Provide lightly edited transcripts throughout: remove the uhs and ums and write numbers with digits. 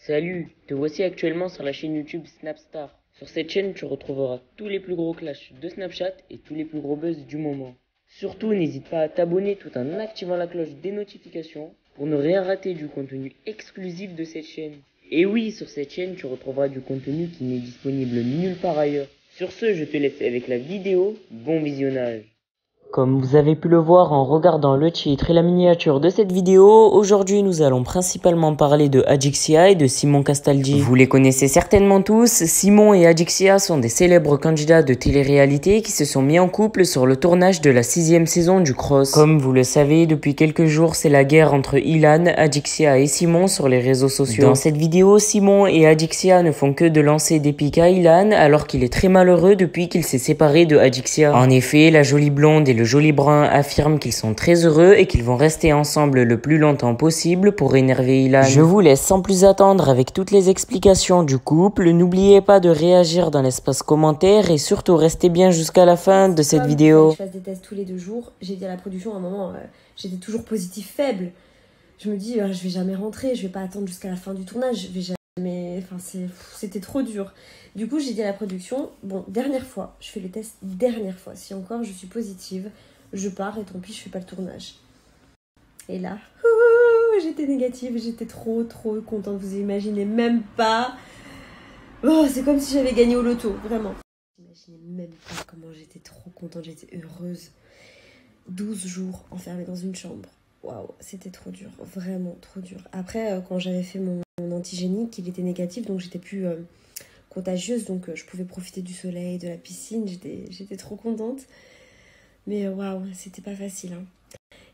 Salut, te voici actuellement sur la chaîne YouTube Snapstar. Sur cette chaîne, tu retrouveras tous les plus gros clashs de Snapchat et tous les plus gros buzz du moment. Surtout, n'hésite pas à t'abonner tout en activant la cloche des notifications pour ne rien rater du contenu exclusif de cette chaîne. Et oui, sur cette chaîne, tu retrouveras du contenu qui n'est disponible nulle part ailleurs. Sur ce, je te laisse avec la vidéo. Bon visionnage. Comme vous avez pu le voir en regardant le titre et la miniature de cette vidéo, aujourd'hui nous allons principalement parler de Adixia et de Simon Castaldi. Vous les connaissez certainement tous, Simon et Adixia sont des célèbres candidats de télé-réalité qui se sont mis en couple sur le tournage de la 6e saison du Cross. Comme vous le savez, depuis quelques jours c'est la guerre entre Ilan, Adixia et Simon sur les réseaux sociaux. Dans cette vidéo, Simon et Adixia ne font que de lancer des pics à Ilan alors qu'il est très malheureux depuis qu'il s'est séparé de Adixia. En effet, la jolie blonde et le joli brun affirment qu'ils sont très heureux et qu'ils vont rester ensemble le plus longtemps possible pour énerver Ilan. Je vous laisse sans plus attendre avec toutes les explications du couple. N'oubliez pas de réagir dans l'espace commentaire et surtout restez bien jusqu'à la fin de cette vidéo. Je fasse des tests tous les 2 jours. J'ai dit à la production à un moment, j'étais toujours positif faible. Je me dis, je vais jamais rentrer, je vais pas attendre jusqu'à la fin du tournage, je vais jamais... Enfin, c'était trop dur. Du coup, j'ai dit à la production, bon, dernière fois, je fais le test dernière fois. Si encore je suis positive, je pars et tant pis, je fais pas le tournage. Et là, j'étais négative, j'étais trop contente, vous imaginez même pas. Oh, c'est comme si j'avais gagné au loto, vraiment. J'imaginais même pas comment j'étais trop contente, j'étais heureuse. 12 jours enfermée dans une chambre. Waouh, c'était trop dur, vraiment trop dur. Après, quand j'avais fait mon antigénique, il était négatif, donc j'étais plus contagieuse, donc je pouvais profiter du soleil, de la piscine, j'étais trop contente. Mais waouh, c'était pas facile. Hein.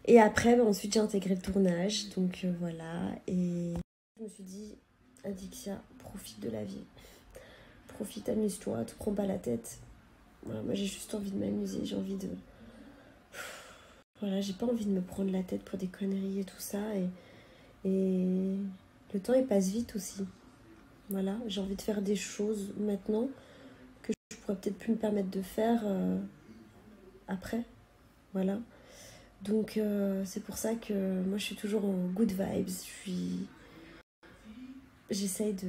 Et après, ensuite j'ai intégré le tournage, donc voilà. Et je me suis dit, Adixia, profite de la vie. Profite, amuse-toi, te prends pas la tête. Voilà, moi j'ai juste envie de m'amuser, j'ai envie de... Voilà, j'ai pas envie de me prendre la tête pour des conneries et tout ça. Et le temps, il passe vite aussi. Voilà, j'ai envie de faire des choses maintenant que je pourrais peut-être plus me permettre de faire après. Voilà. Donc, c'est pour ça que moi, je suis toujours en good vibes. J'essaye de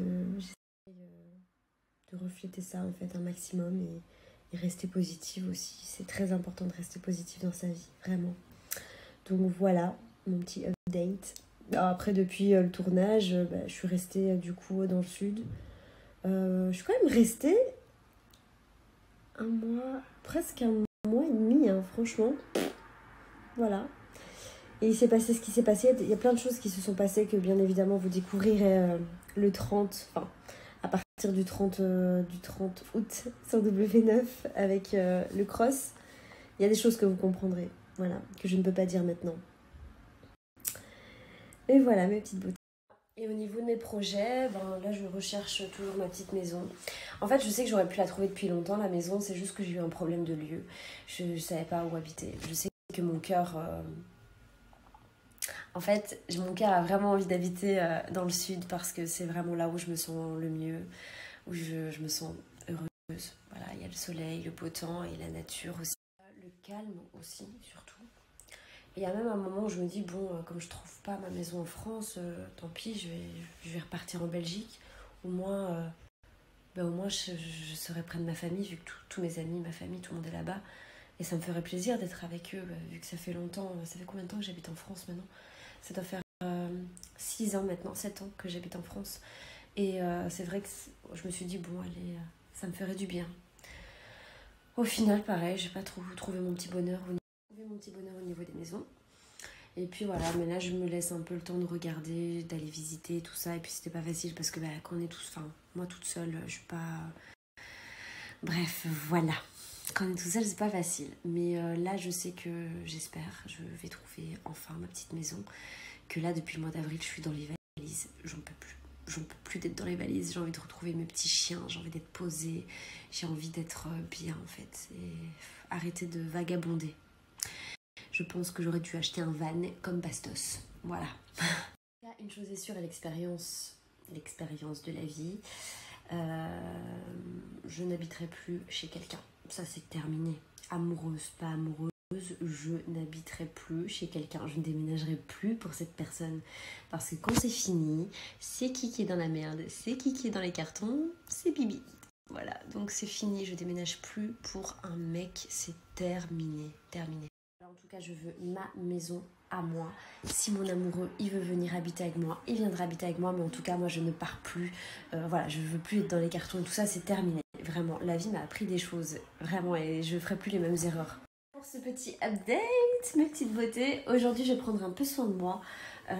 refléter ça, en fait, un maximum et rester positive aussi. C'est très important de rester positive dans sa vie, vraiment. Donc voilà, mon petit update. Alors après, depuis le tournage, je suis restée du coup dans le sud. Je suis quand même restée un mois, presque un mois et demi, hein, franchement. Voilà. Et il s'est passé ce qui s'est passé. Il y a plein de choses qui se sont passées que bien évidemment vous découvrirez le 30, enfin à partir du 30 août sur W9 avec le cross. Il y a des choses que vous comprendrez, voilà, que je ne peux pas dire maintenant. Et voilà mes petites beautés. Et au niveau de mes projets, là je recherche toujours ma petite maison. En fait je sais que j'aurais pu la trouver depuis longtemps la maison, c'est juste que j'ai eu un problème de lieu. Je ne savais pas où habiter. Je sais que mon cœur... En fait, mon cœur a vraiment envie d'habiter dans le sud parce que c'est vraiment là où je me sens le mieux, où je me sens heureuse. Voilà, il y a le soleil, le beau temps et la nature aussi. Le calme aussi, surtout. Et il y a même un moment où je me dis, bon, comme je trouve pas ma maison en France, tant pis, je vais repartir en Belgique. Au moins, je serai près de ma famille, vu que tous mes amis, ma famille, tout le monde est là-bas. Et ça me ferait plaisir d'être avec eux, vu que ça fait longtemps. Ça fait combien de temps que j'habite en France maintenant? Ça doit faire 6 ans maintenant, 7 ans que j'habite en France. Et c'est vrai que je me suis dit, bon, allez, ça me ferait du bien. Au final, pareil, j'ai pas trouvé mon petit bonheur au niveau des maisons. Et puis voilà, mais là, je me laisse un peu le temps de regarder, d'aller visiter, tout ça. Et puis c'était pas facile parce que quand on est tous... Enfin, moi toute seule, je suis pas... Bref, voilà. Quand on est tout seul, c'est pas facile. Mais là, je sais que j'espère, je vais trouver enfin ma petite maison. Que là, depuis le mois d'avril, je suis dans les valises. J'en peux plus. J'en peux plus d'être dans les valises. J'ai envie de retrouver mes petits chiens. J'ai envie d'être posée. J'ai envie d'être bien, en fait. Et arrêter de vagabonder. Je pense que j'aurais dû acheter un van comme Bastos. Voilà. Une chose est sûre, l'expérience de la vie. Je n'habiterai plus chez quelqu'un. Ça, c'est terminé. Amoureuse, pas amoureuse. Je n'habiterai plus chez quelqu'un, je ne déménagerai plus pour cette personne. Parce que quand c'est fini, c'est qui est dans la merde, c'est qui est dans les cartons, c'est Bibi. Voilà, donc c'est fini, je déménage plus pour un mec, c'est terminé. Alors, en tout cas, je veux ma maison à moi. Si mon amoureux, il veut venir habiter avec moi, il viendra habiter avec moi. Mais en tout cas, moi, je ne pars plus. Voilà, je veux plus être dans les cartons et tout ça, c'est terminé. Vraiment, la vie m'a appris des choses. Vraiment, et je ferai plus les mêmes erreurs. Pour ce petit update, mes petites beautés, aujourd'hui, je vais prendre un peu soin de moi.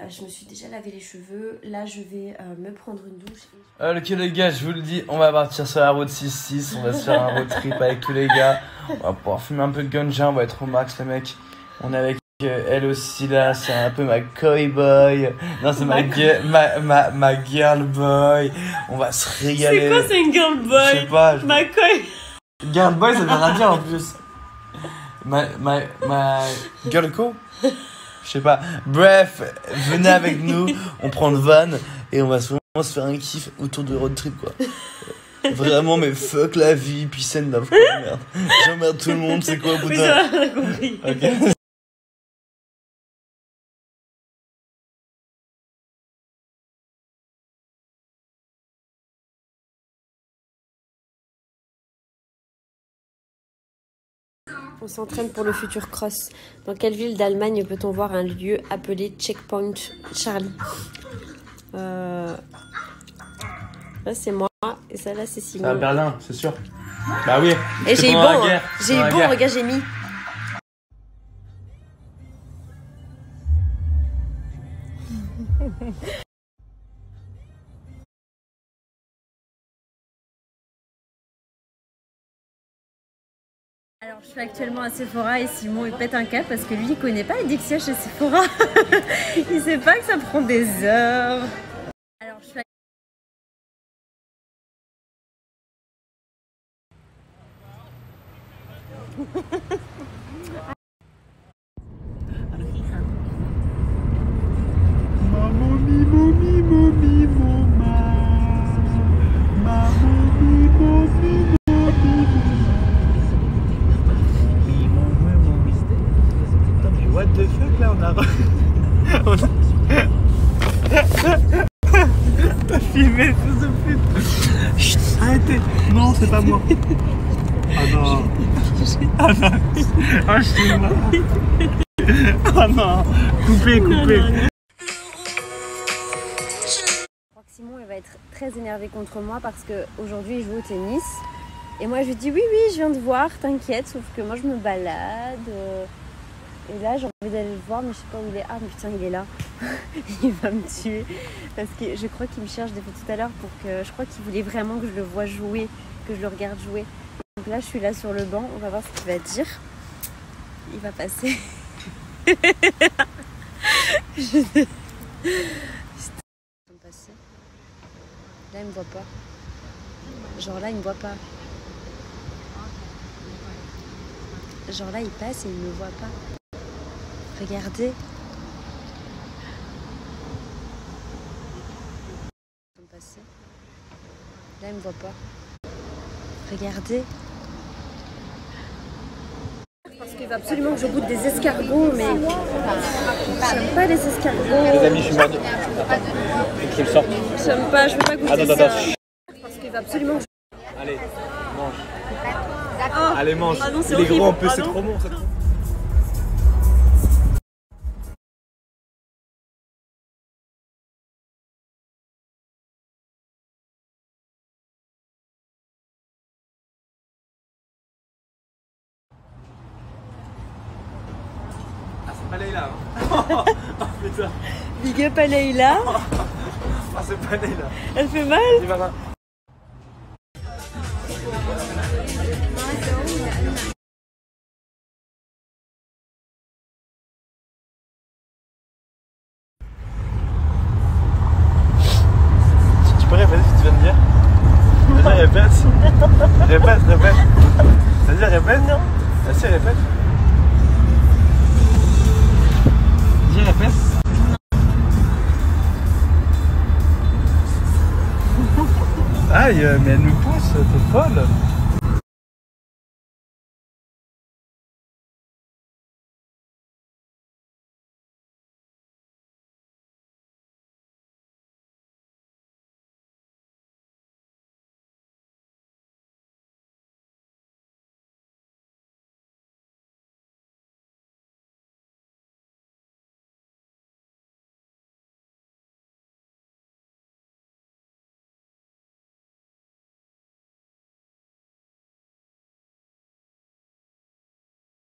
Je me suis déjà lavé les cheveux. Là, je vais me prendre une douche. Ok les gars, je vous le dis, on va partir sur la route 6-6. On va se faire un road trip avec tous les gars. On va pouvoir fumer un peu de ganja, on va être au max les mecs. On est avec elle aussi là, c'est un peu ma cowboy. Non, c'est ma girl boy. On va se régaler. C'est quoi, c'est une girl boy? Je sais pas. Ma coy. Girl boy, ça veut rien dire en plus. Ma girl co? Je sais pas. Bref, venez avec nous, on prend le van et on va vraiment se faire un kiff autour de road trip quoi. Vraiment, mais fuck la vie, peace and love quoi, merde. J'emmerde tout le monde, c'est quoi au bout de ça? Oui, compris. Ok. On s'entraîne pour le futur cross. Dans quelle ville d'Allemagne peut-on voir un lieu appelé Checkpoint Charlie? Là c'est moi et ça là c'est Simon. C'est à Berlin, c'est sûr. Bah oui. Et j'ai eu bon, j'ai eu bon, regarde, j'ai mis. Alors je suis actuellement à Sephora et Simon il pète un câble parce que lui il connaît pas les Dixia chez Sephora. Il sait pas que ça prend des heures. Alors je suis What the fuck là, on a T'as filmé, fils de pute. Chut, arrêtez. Non, c'est pas moi. Ah non. Ah non. Ah je suis mort. Ah non. Coupez. Je crois que Simon il va être très énervé contre moi parce qu'aujourd'hui il joue au tennis. Et moi je lui dis oui je viens de voir, t'inquiète, sauf que moi je me balade. Et là j'ai envie d'aller le voir mais je sais pas où il est. Ah mais putain il est là. Il va me tuer. Parce que je crois qu'il me cherche depuis tout à l'heure pour que. Je crois qu'il voulait vraiment que je le voie jouer, que je le regarde jouer. Donc là je suis là sur le banc, on va voir ce qu'il va dire. Il va passer. Là il me voit pas. Genre là il me voit pas. Genre là il passe et il me voit pas. Regardez. Là il me voit pas. Regardez. Parce qu'il va absolument que je goûte des escargots, mais j'aime pas les escargots. Les amis, je suis mort de... Faut que je le sorte. J'aime pas, je veux pas goûter ça. Parce qu'il va absolument que je... Allez, mange. Oh. Allez, mange. Ah non, c'est il est horrible. gros en plus, Ah c'est non. trop bon. C'est trop... Pas Leïla. Oh putain. Big up à Leïla. Ah c'est pas Leïla. Elle fait mal. Tu vas pas. Tu peux répéter ce que tu viens de dire? Vas-y répète. Répète. Vas-y répète. Non. Vas-y répète. Dis répète. Aïe, mais elle nous pousse, t'es folle.